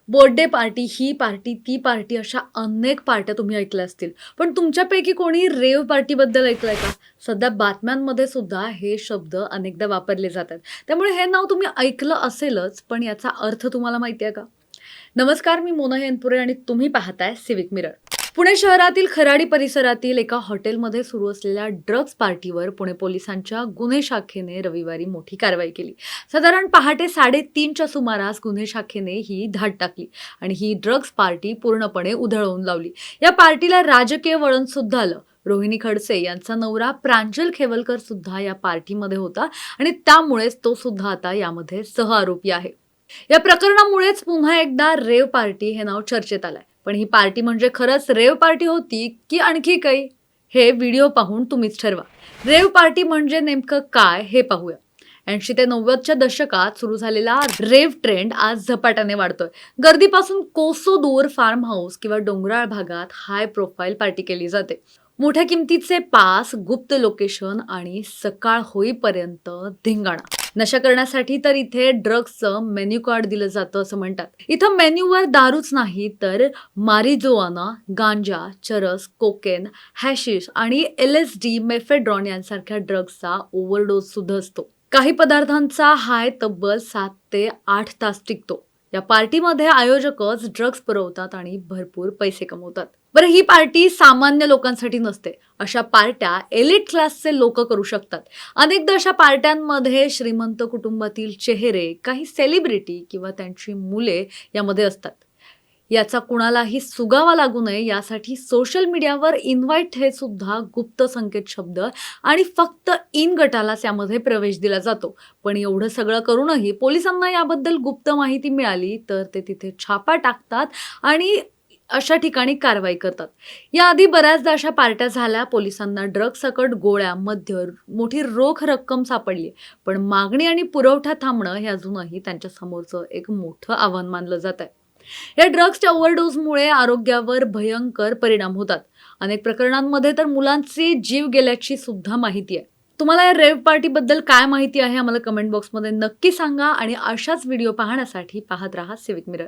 Birthday party, ही party, ती party अशा अनेक पार्ट्या तुम्ही ऐकल्या असतील. पण तुमच्यापैकी कोणी रेव्ह पार्टीबद्दल ऐकलंय का? सध्या बातम्यांमध्ये सुद्धा हे शब्द अनेकदा वापरले जातात. त्यामुळे हे नाव तुम्ही ऐकलं असेलच, पण याचा अर्थ तुम्हाला माहिती आहे का? नमस्कार, मी मोना येनपुरे आणि तुम्ही पाहताय सिविक मिरर. पुणे शहरातील खराडी परिसरातील एका हॉटेलमध्ये सुरू असलेल्या ड्रग्ज पार्टीवर पुणे पोलिसांच्या गुन्हे शाखेने रविवारी मोठी कारवाई केली. साधारण पहाटे 3:30च्या सुमारास गुन्हे शाखेने ही धाड टाकली आणि ही ड्रग्ज पार्टी पूर्णपणे उधळवून लावली. या पार्टीला राजकीय वळण सुद्धा आलं. रोहिणी खडसे यांचा नवरा प्रांजल खेवलकर सुद्धा या पार्टीमध्ये होता आणि त्यामुळेच तो सुद्धा आता यामध्ये सहआरोपी आहे. या प्रकरणामुळेच पुन्हा एकदा रेव पार्टी हे नाव चर्चेत आलंय. पण ही पार्टी म्हणजे खरंच रेव पार्टी होती की आणखी काही? हे व्हिडिओ पाहून तुम्हीच ठरवा. रेव पार्टी म्हणजे नेमकं काय हे पाहूया. 80 ते 90च्या दशकात सुरू झालेला रेव ट्रेंड आज झपाट्याने वाढतोय. गर्दीपासून कोसो दूर फार्म हाऊस किंवा डोंगराळ भागात हाय प्रोफाईल पार्टी केली जाते. मोठ्या किमतीचे पास, गुप्त लोकेशन आणि सकाळ होईपर्यंत धिंगाणा. नशा करण्यासाठी तर इथे ड्रग्सचं मेन्यू कार्ड दिलं जातं असं म्हणतात. इथं मेन्यूवर दारूच नाही तर मारिजुआना, गांजा, चरस, कोकेन, हॅशिश आणि LSD, मेफेड्रॉन यांसारख्या ड्रग्सचा ओव्हरडोस सुद्धा असतो. काही पदार्थांचा हाय तब्बल 7 ते 8 तास टिकतो. या पार्टीमध्ये आयोजकच ड्रग्ज पुरवतात आणि भरपूर पैसे कमवतात. बरं, ही पार्टी सामान्य लोकांसाठी नसते. अशा पार्ट्या एलिट क्लासचे लोक करू शकतात. अनेकदा अशा पार्ट्यांमध्ये श्रीमंत कुटुंबातील चेहरे, काही सेलिब्रिटी किंवा त्यांची मुले यामध्ये असतात. याचा कुणालाही सुगावा लागू नये यासाठी सोशल मीडियावर इन्व्हाइट हे सुद्धा गुप्त संकेत शब्द आणि फक्त इन गटालाच यामध्ये प्रवेश दिला जातो. पण एवढं सगळं करूनही पोलिसांना याबद्दल गुप्त माहिती मिळाली तर ते तिथे छापा टाकतात आणि अशा ठिकाणी कारवाई करतात. याआधी बऱ्याचदा अशा पार्ट्या झाल्या. पोलिसांना ड्रग्ज सकट गोळ्या, मद्य, मोठी रोख रक्कम सापडली. पण मागणी आणि पुरवठा थांबणं हे अजूनही त्यांच्या समोरचं एक मोठं आव्हान मानलं जात आहे. या ड्रग्सच्या ओव्हरडोसमुळे आरोग्यावर भयंकर परिणाम होतात. अनेक प्रकरणांमध्ये तर मुलांचे जीव गेल्याची सुद्धा माहिती आहे. तुम्हाला या रेव्ह पार्टीबद्दल काय माहिती आहे आम्हाला कमेंट बॉक्समध्ये नक्की सांगा आणि अशाच व्हिडिओ पाहण्यासाठी पाहत राहा सिविक मिरर.